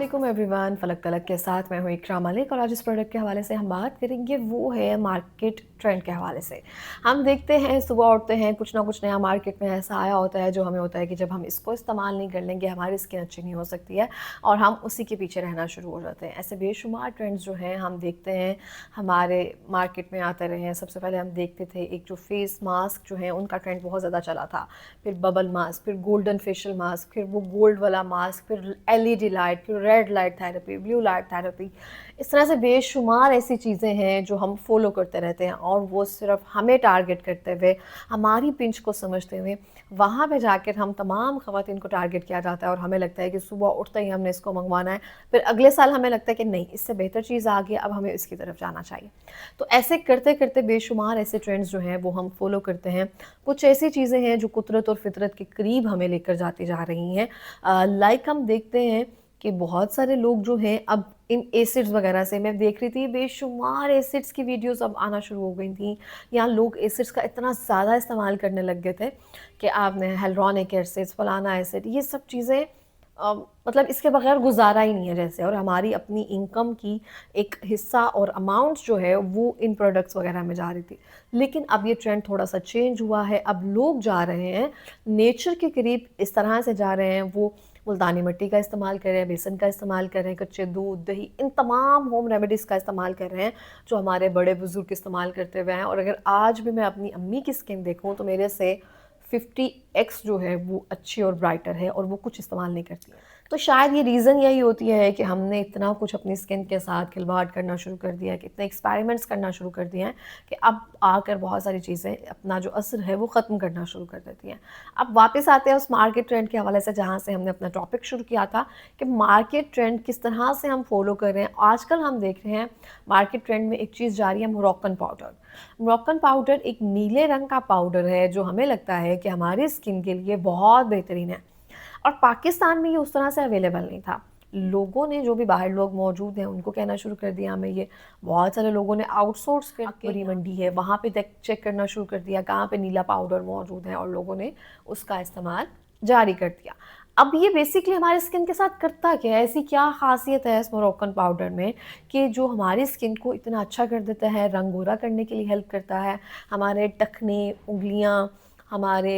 वालेकुम एवरीवन, फलक तलक के साथ मैं हूँ इकरा मलिक और आज इस प्रोडक्ट के हवाले से हम बात करेंगे वो है मार्केट ट्रेंड के हवाले से। हम देखते हैं सुबह उठते हैं कुछ ना कुछ नया मार्केट में ऐसा आया होता है जो हमें होता है कि जब हम इसको इस्तेमाल नहीं कर लेंगे हमारी स्किन अच्छी नहीं हो सकती है और हम उसी के पीछे रहना शुरू हो जाते हैं। ऐसे बेशुमार ट्रेंड्स जो हैं हम देखते हैं हमारे मार्केट में आते रहे हैं। सबसे पहले हम देखते थे एक जो फेस मास्क जो है उनका ट्रेंड बहुत ज़्यादा चला था, फिर बबल मास्क, फिर गोल्डन फेशियल मास्क, फिर वो गोल्ड वाला मास्क, फिर एलईडी लाइट, फिर red light therapy, blue light therapy. इस तरह से बेशुमार ऐसी चीज़ें हैं जो हम फॉलो करते रहते हैं और वो सिर्फ हमें टारगेट करते हुए, हमारी पिंच को समझते हुए वहाँ पे जाकर हम तमाम ख़वातीन को टारगेट किया जाता है और हमें लगता है कि सुबह उठते ही हमने इसको मंगवाना है। फिर अगले साल हमें लगता है कि नहीं, इससे बेहतर चीज़ आ गई, अब हमें इसकी तरफ जाना चाहिए। तो ऐसे करते करते बेशुमार ऐसे ट्रेंड्स जो हैं वो हम फॉलो करते हैं। कुछ ऐसी चीज़ें हैं जो कुदरत और फितरत के करीब हमें लेकर जाती जा रही हैं। लाइक हम देखते हैं कि बहुत सारे लोग जो हैं अब इन एसिड्स वगैरह से, मैं देख रही थी बेशुमार एसिड्स की वीडियोस अब आना शुरू हो गई थी। यहाँ लोग एसिड्स का इतना ज़्यादा इस्तेमाल करने लग गए थे कि आपने हेलुरोनिक एसिड्स, फलाना एसिड, ये सब चीज़ें मतलब इसके बगैर गुजारा ही नहीं है जैसे। और हमारी अपनी इनकम की एक हिस्सा और अमाउंट जो है वो इन प्रोडक्ट्स वगैरह में जा रही थी। लेकिन अब ये ट्रेंड थोड़ा सा चेंज हुआ है। अब लोग जा रहे हैं नेचर के करीब, इस तरह से जा रहे हैं, वो मुल्तानी मिट्टी का इस्तेमाल कर रहे हैं, बेसन का इस्तेमाल कर रहे हैं, कच्चे दूध, दही, इन तमाम होम रेमेडीज़ का इस्तेमाल कर रहे हैं जो हमारे बड़े बुजुर्ग इस्तेमाल करते हुए हैं। और अगर आज भी मैं अपनी अम्मी की स्किन देखूँ तो मेरे से 50x जो है वो अच्छी और ब्राइटर है और वो कुछ इस्तेमाल नहीं करती है। तो शायद ये रीज़न यही होती है कि हमने इतना कुछ अपनी स्किन के साथ खिलवाड़ करना शुरू कर दिया है, कि इतने एक्सपेरिमेंट्स करना शुरू कर दिए हैं कि अब आकर बहुत सारी चीज़ें अपना जो असर है वो ख़त्म करना शुरू कर देती हैं। अब वापस आते हैं उस मार्केट ट्रेंड के हवाले से जहाँ से हमने अपना टॉपिक शुरू किया था कि मार्केट ट्रेंड किस तरह से हम फॉलो कर रहे हैं। आजकल हम देख रहे हैं मार्केट ट्रेंड में एक चीज़ जा रही है, मोरक्कन पाउडर। मोरक्कन पाउडर एक नीले रंग का पाउडर है जो हमें लगता है कि हमारी स्किन के लिए बहुत बेहतरीन है और पाकिस्तान में ये उस तरह से अवेलेबल नहीं था। लोगों ने, जो भी बाहर लोग मौजूद हैं, उनको कहना शुरू कर दिया हमें ये। बहुत सारे लोगों ने आउटसोर्स करके, बड़ी मंडी है वहाँ पे चेक करना शुरू कर दिया कहाँ पे नीला पाउडर मौजूद है और लोगों ने उसका इस्तेमाल जारी कर दिया। अब ये बेसिकली हमारी स्किन के साथ करता क्या है, ऐसी क्या खासियत है इस मोरक्कन पाउडर में कि जो हमारी स्किन को इतना अच्छा कर देता है, रंग गोरा करने के लिए हेल्प करता है, हमारे टखने, उंगलियां, हमारे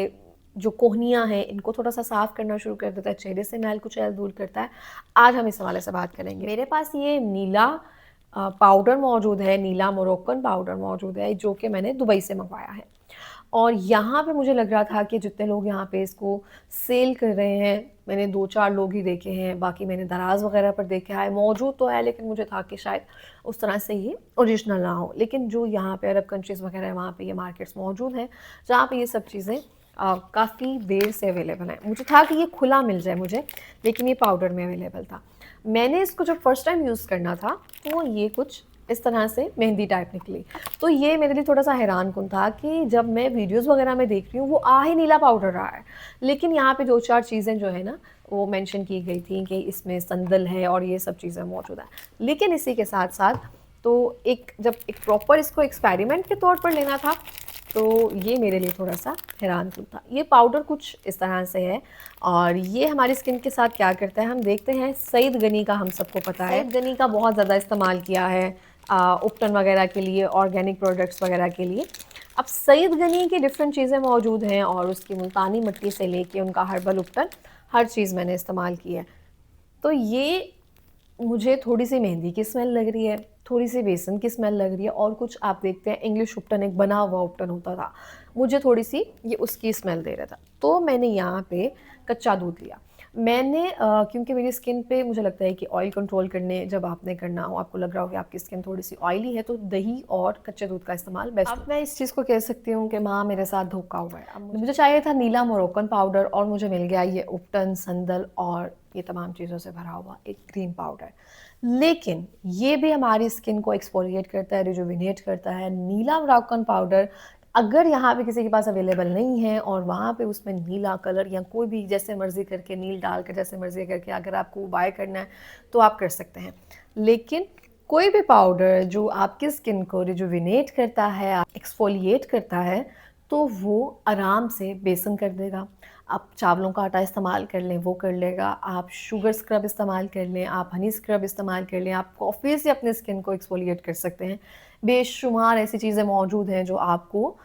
जो कोहनियाँ हैं इनको थोड़ा सा साफ़ करना शुरू कर देता है, चेहरे से मैल कुचैल दूर करता है। आज हम इस हवाले से बात करेंगे। मेरे पास ये नीला पाउडर मौजूद है, नीला मोरक्कन पाउडर मौजूद है जो कि मैंने दुबई से मंगवाया है। और यहाँ पे मुझे लग रहा था कि जितने लोग यहाँ पे इसको सेल कर रहे हैं, मैंने 2-4 लोग ही देखे हैं, बाकी मैंने दराज़ वगैरह पर देखा है। मौजूद तो है लेकिन मुझे था कि शायद उस तरह से ये ओरिजिनल ना हो। लेकिन जो यहाँ पे अरब कंट्रीज़ वगैरह है वहाँ पे ये मार्केट्स मौजूद हैं जहाँ पे ये सब चीज़ें काफ़ी देर से अवेलेबल है। मुझे था कि ये खुला मिल जाए मुझे, लेकिन ये पाउडर में अवेलेबल था। मैंने इसको जब फर्स्ट टाइम यूज़ करना था तो ये कुछ इस तरह से मेहंदी टाइप निकली। तो ये मेरे लिए थोड़ा सा हैरानकुन था कि जब मैं वीडियोज़ वगैरह में देख रही हूँ वो आ ही नीला पाउडर रहा है, लेकिन यहाँ पे 2-4 चीज़ें जो है ना वो मेंशन की गई थी कि इसमें संदल है और ये सब चीज़ें मौजूद हैं। लेकिन इसी के साथ साथ तो जब एक प्रॉपर इसको एक्सपेरिमेंट के तौर पर लेना था तो ये मेरे लिए थोड़ा सा हैरानकुन था। ये पाउडर कुछ इस तरह से है और ये हमारी स्किन के साथ क्या करता है हम देखते हैं। सईद गनी का हम सबको पता है, सईद गनी का बहुत ज़्यादा इस्तेमाल किया है उपटन वगैरह के लिए, ऑर्गेनिक प्रोडक्ट्स वगैरह के लिए। अब सईद गनी की डिफरेंट चीज़ें मौजूद हैं और उसकी मुल्तानी मिट्टी से लेके उनका हर्बल उपटन हर चीज़ मैंने इस्तेमाल की है। तो ये मुझे थोड़ी सी मेहंदी की स्मेल लग रही है, थोड़ी सी बेसन की स्मेल लग रही है और कुछ आप देखते हैं इंग्लिश उपटन, एक बना हुआ उपटन होता था, मुझे थोड़ी सी ये उसकी स्मेल दे रहा था। तो मैंने यहाँ पे कच्चा दूध लिया। मैंने क्योंकि मेरी स्किन पे मुझे लगता है कि ऑयल कंट्रोल करने जब आपने करना हो, आपको लग रहा हो कि आपकी स्किन थोड़ी सी ऑयली है, तो दही और कच्चे दूध का इस्तेमाल बेस्ट। अब मैं इस चीज़ को कह सकती हूँ कि माँ मेरे साथ धोखा हुआ है। अब मुझे चाहिए था नीला मोरक्कन पाउडर और मुझे मिल गया ये उपटन, संदल और ये तमाम चीज़ों से भरा हुआ एक ग्रीन पाउडर। लेकिन ये भी हमारी स्किन को एक्सफोलिएट करता है, रिजुविनेट करता है। नीला मोरक्कन पाउडर अगर यहाँ पे किसी के पास अवेलेबल नहीं है और वहाँ पे उसमें नीला कलर या कोई भी जैसे मर्ज़ी करके नील डाल कर, जैसे मर्ज़ी करके अगर आपको बाय करना है तो आप कर सकते हैं। लेकिन कोई भी पाउडर जो आपकी स्किन को रिजुविनेट करता है, एक्सफोलिएट करता है, तो वो आराम से बेसन कर देगा, आप चावलों का आटा इस्तेमाल कर लें, वो कर लेगा। आप शुगर स्क्रब इस्तेमाल कर लें, आप हनी स्क्रब इस्तेमाल कर लें, आप कॉफ़ी से अपने स्किन को एक्सफोलिएट कर सकते हैं। बेशुमार ऐसी चीज़ें मौजूद हैं जो आपको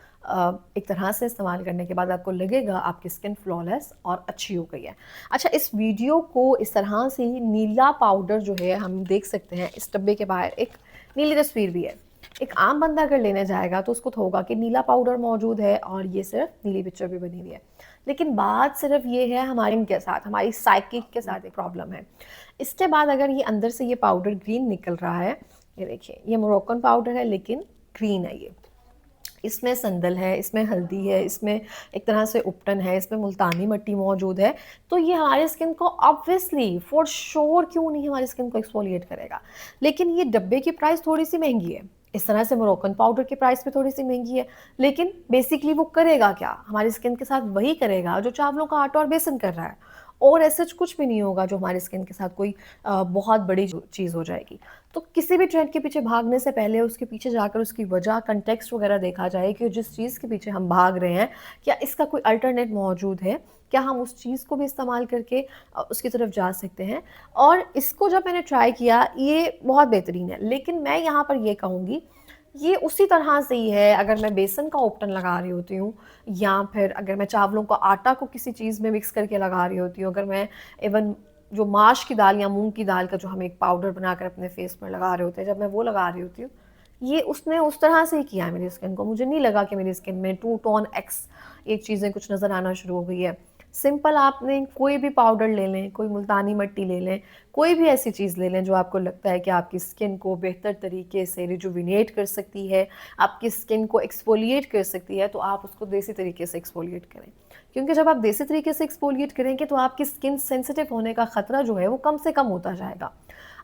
एक तरह से इस्तेमाल करने के बाद आपको लगेगा आपकी स्किन फ्लॉलेस और अच्छी हो गई है। अच्छा, इस वीडियो को इस तरह से ही नीला पाउडर जो है हम देख सकते हैं, इस डब्बे के बाहर एक नीली तस्वीर भी है। एक आम बंदा अगर लेने जाएगा तो उसको तो होगा कि नीला पाउडर मौजूद है और ये सिर्फ नीली पिक्चर भी बनी हुई है। लेकिन बात सिर्फ ये है हमारे इनके साथ, हमारी साइकिक के साथ एक प्रॉब्लम है। इसके बाद अगर ये अंदर से ये पाउडर ग्रीन निकल रहा है, ये देखिए ये मोरक्कन पाउडर है लेकिन ग्रीन है ये। इसमें संदल है, इसमें हल्दी है, इसमें एक तरह से उपटन है, इसमें मुल्तानी मिट्टी मौजूद है। तो ये हमारी स्किन को ऑब्वियसली फॉर श्योर क्यों नहीं हमारी स्किन को एक्सफोलिएट करेगा। लेकिन ये डब्बे की प्राइस थोड़ी सी महंगी है, इस तरह से मोरक्कन पाउडर की प्राइस भी थोड़ी सी महंगी है। लेकिन बेसिकली वो करेगा क्या, हमारी स्किन के साथ वही करेगा जो चावलों का आटा और बेसन कर रहा है। और ऐसा कुछ भी नहीं होगा जो हमारी स्किन के साथ कोई बहुत बड़ी चीज़ हो जाएगी। तो किसी भी ट्रेंड के पीछे भागने से पहले उसके पीछे जाकर उसकी वजह, कंटेक्स्ट वगैरह देखा जाए कि जिस चीज़ के पीछे हम भाग रहे हैं, क्या इसका कोई अल्टरनेट मौजूद है? क्या हम उस चीज़ को भी इस्तेमाल करके उसकी तरफ जा सकते हैं? और इसको जब मैंने ट्राई किया, ये बहुत बेहतरीन है। लेकिन मैं यहाँ पर ये कहूँगी, ये उसी तरह से ही है अगर मैं बेसन का उपटन लगा रही होती हूँ या फिर अगर मैं चावलों का आटा को किसी चीज़ में मिक्स करके लगा रही होती हूँ, अगर मैं इवन जो माश की दाल या मूंग की दाल का जो हम एक पाउडर बनाकर अपने फेस पर लगा रहे होते हैं, जब मैं वो लगा रही होती हूँ, ये उसने उस तरह से ही किया है मेरी स्किन को। मुझे नहीं लगा कि मेरी स्किन में टू टोन एक्स एक चीज़ें कुछ नज़र आना शुरू हो गई है। सिंपल आपने कोई भी पाउडर ले लें, कोई मुल्तानी मिट्टी ले लें, कोई भी ऐसी चीज़ ले लें जो आपको लगता है कि आपकी स्किन को बेहतर तरीके से रिजुविनेट कर सकती है, आपकी स्किन को एक्सफोलिएट कर सकती है, तो आप उसको देसी तरीके से एक्सफोलिएट करें। क्योंकि जब आप देसी तरीके से एक्सफोलिएट करेंगे तो आपकी स्किन सेंसिटिव होने का ख़तरा जो है वो कम से कम होता जाएगा।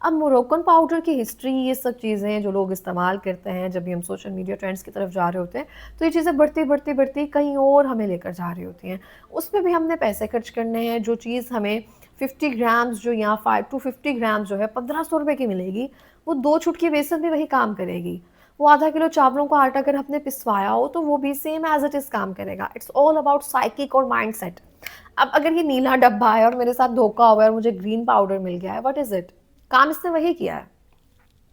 अब मोरक्कन पाउडर की हिस्ट्री, ये सब चीज़ें जो लोग इस्तेमाल करते हैं जब भी हम सोशल मीडिया ट्रेंड्स की तरफ जा रहे होते हैं, तो ये चीज़ें बढ़ती कहीं और हमें लेकर जा रही होती हैं। उसमें भी हमने पैसे खर्च करने हैं। जो चीज़ हमें 50 ग्राम्स जो यहाँ 5 टू 50 ग्राम्स जो है 1500 रुपये की मिलेगी, वो 2 चुटकी बेसन भी वही काम करेगी। वो आधा किलो चावलों का आटा अगर हमने पिसवाया हो तो वो भी सेम एज़ इट इज़ काम करेगा। इट्स ऑल अबाउट साइकिक और माइंडसेट। अब अगर ये नीला डब्बा है और मेरे साथ धोखा हुआ है और मुझे ग्रीन पाउडर मिल गया है, व्हाट इज़ इट? काम इसने वही किया है।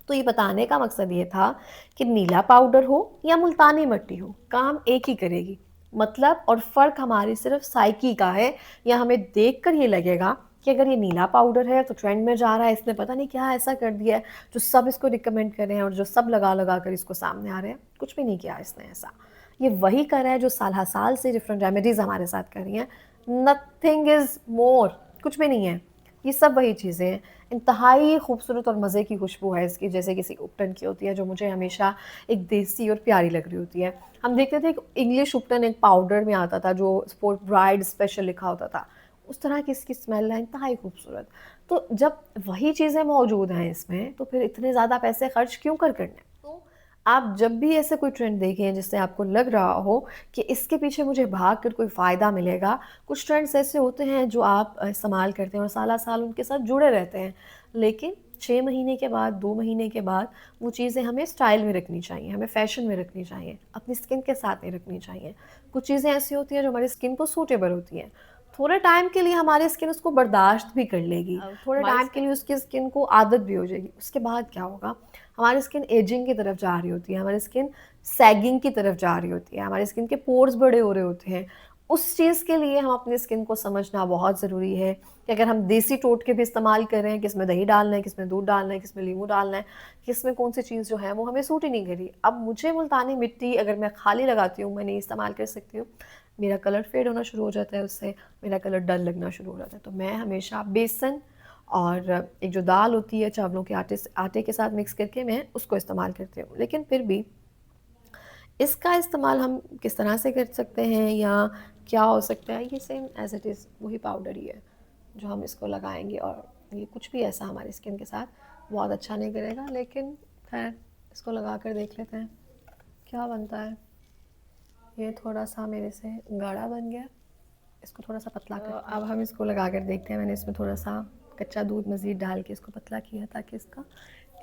तो ये बताने का मकसद ये था कि नीला पाउडर हो या मुल्तानी मिट्टी हो, काम एक ही करेगी। मतलब और फ़र्क हमारी सिर्फ साइकी का है, या हमें देखकर ये लगेगा कि अगर ये नीला पाउडर है तो ट्रेंड में जा रहा है, इसने पता नहीं क्या ऐसा कर दिया है जो सब इसको रिकमेंड कर रहे हैं और जो सब लगा कर इसको सामने आ रहे हैं। कुछ भी नहीं किया इसने ऐसा। ये वही कर रहा है जो साल हर साल से डिफरेंट रेमेडीज़ हमारे साथ कर रही हैं। नथिंग इज़ मोर, कुछ भी नहीं है। ये सब वही चीज़ें हैं। इंतहाई खूबसूरत और मज़े की खुशबू है इसकी, जैसे किसी उपटन की होती है, जो मुझे हमेशा एक देसी और प्यारी लग रही होती है। हम देखते थे एक इंग्लिश उपटन एक पाउडर में आता था जो स्पोर्ट ब्राइड स्पेशल लिखा होता था, उस तरह की इसकी स्मेल है, इंतहाई खूबसूरत। तो जब वही चीज़ें मौजूद हैं इसमें, तो फिर इतने ज़्यादा पैसे खर्च क्यों करने? तो आप जब भी ऐसे कोई ट्रेंड देखें जिससे आपको लग रहा हो कि इसके पीछे मुझे भाग कर कोई फ़ायदा मिलेगा, कुछ ट्रेंड्स ऐसे होते हैं जो आप इस्तेमाल करते हैं और साल उनके साथ जुड़े रहते हैं। लेकिन 6 महीने के बाद, 2 महीने के बाद वो चीज़ें हमें स्टाइल में रखनी चाहिए, हमें फ़ैशन में रखनी चाहिए, अपनी स्किन के साथ नहीं रखनी चाहिए। कुछ चीज़ें ऐसी होती हैं जो हमारी स्किन को सूटेबल होती हैं। थोड़े टाइम के लिए हमारी स्किन उसको बर्दाश्त भी कर लेगी, थोड़े टाइम के लिए उसकी स्किन को आदत भी हो जाएगी। उसके बाद क्या होगा? हमारी स्किन एजिंग की तरफ जा रही होती है, हमारी स्किन सैगिंग की तरफ जा रही होती है, हमारी स्किन के पोर्स बड़े हो रहे होते हैं। उस चीज़ के लिए हम अपनी स्किन को समझना बहुत ज़रूरी है कि अगर हम देसी टोटके भी इस्तेमाल कर रहे हैं, किसमें दही डालना है, किसमें दूध डालना है, किसमें नींबू डालना है, किसमें कौन-सी चीज़ जो है वो हमें सूट ही नहीं करी। अब मुझे मुल्तानी मिट्टी अगर मैं खाली लगाती हूँ, मैं नहीं इस्तेमाल कर सकती हूँ, मेरा कलर फेड होना शुरू हो जाता है उससे, मेरा कलर डल लगना शुरू हो जाता है। तो मैं हमेशा बेसन और एक जो दाल होती है चावलों के आटे के साथ मिक्स करके मैं उसको इस्तेमाल करती हूँ। लेकिन फिर भी इसका इस्तेमाल हम किस तरह से कर सकते हैं या क्या हो सकता है, ये सेम एज़ इट इज़ वही पाउडर ही है जो हम इसको लगाएंगे, और ये कुछ भी ऐसा हमारी स्किन के साथ बहुत अच्छा नहीं करेगा। लेकिन खैर, इसको लगा कर देख लेते हैं क्या बनता है। ये थोड़ा सा मेरे से गाढ़ा बन गया, इसको थोड़ा सा पतला कर, अब हम इसको लगा कर देखते हैं। मैंने इसमें थोड़ा सा कच्चा दूध मज़ीद डाल के इसको पतला किया ताकि इसका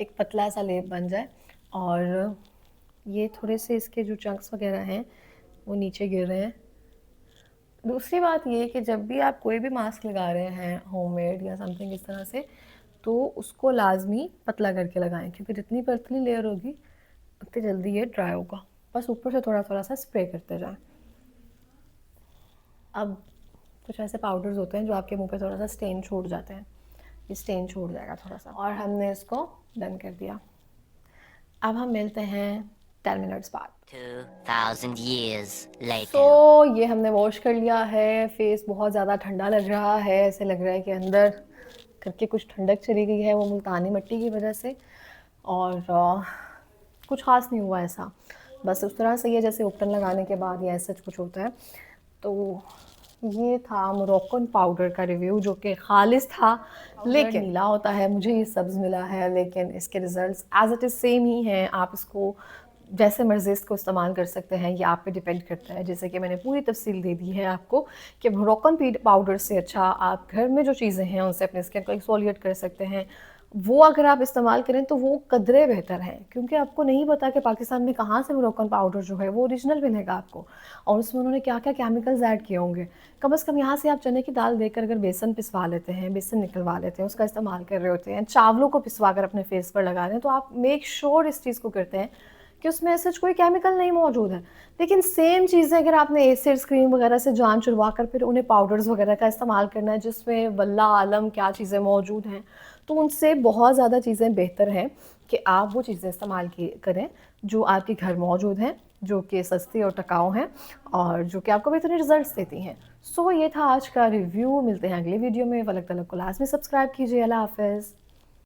एक पतला सा लेप बन जाए। और ये थोड़े से इसके जो चंक्स वगैरह हैं वो नीचे गिर रहे हैं, दूसरी बात ये कि जब भी आप कोई भी मास्क लगा रहे हैं होममेड या समथिंग इस तरह से, तो उसको लाज़मी पतला करके लगाएँ, क्योंकि जितनी पतली लेयर होगी, उतनी जल्दी ये ड्राई होगा। बस ऊपर से थोड़ा-थोड़ा सा स्प्रे करते जाएँ। अब कुछ ऐसे पाउडर्स होते हैं जो आपके मुँह पे थोड़ा-सा स्टेन छोड़ जाते हैं। ये स्टेन छोड़ जाएगा थोड़ा-सा, और हमने इसको डन कर दिया। अब हम मिलते हैं 10 मिनट्स बाद। 2000 years later. ये हमने वॉश कर लिया है। फेस बहुत ज़्यादा ठंडा लग रहा है, ऐसे लग रहा है कि अंदर करके कुछ ठंडक चली गई है वो मुल्तानी मिट्टी की वजह से। और कुछ ख़ास नहीं हुआ ऐसा, बस उस तरह से ही है जैसे उपटन लगाने के बाद या ऐसा कुछ होता है। तो ये था मोरक्कन पाउडर का रिव्यू, जो कि खालिस था, लेकिन नीला होता है, मुझे ये सब्ज़ मिला है, लेकिन इसके results as it is same ही हैं। आप इसको जैसे मर्ज़ी इसको इस्तेमाल कर सकते हैं, ये आप पे डिपेंड करता है। जैसे कि मैंने पूरी तफ़सील दे दी है आपको कि मोरक्कन पाउडर से अच्छा आप घर में जो चीज़ें हैं उनसे अपने स्किन को एक्सफोलिएट कर सकते हैं। वो अगर आप इस्तेमाल करें तो वो कदरे बेहतर हैं, क्योंकि आपको नहीं पता कि पाकिस्तान में कहाँ से मोरक्कन पाउडर जो है वो ओरिजिनल मिलेगा आपको, और उसमें उन्होंने क्या-क्या केमिकल्स ऐड किए होंगे। कम से कम यहाँ से आप चने की दाल देकर अगर बेसन पिसवा लेते हैं, बेसन निकलवा लेते हैं, उसका इस्तेमाल कर रहे होते हैं, चावलों को पिसवा कर अपने फेस पर लगा रहे हैं, तो आप मेक श्योर इस चीज़ को करते हैं कि उसमें ऐसा कोई केमिकल नहीं मौजूद है। लेकिन सेम चीज़ें अगर आपने एसिड्स क्रीम वगैरह से जान छुड़वा कर फिर उन्हें पाउडर्स वगैरह का इस्तेमाल करना है, जिसमें वल्लाह आलम क्या चीज़ें मौजूद हैं, तो उनसे बहुत ज़्यादा चीज़ें बेहतर हैं कि आप वो चीज़ें इस्तेमाल करें जो आपके घर मौजूद हैं, जो कि सस्ती और टिकाऊ हैं, और जो कि आपको बेहतरीन रिज़ल्ट्स देती हैं। ये था आज का रिव्यू। मिलते हैं अगली वीडियो में। वलक तलक को लाज़मी सब्सक्राइब कीजिए। अल्लाह हाफ़िज़।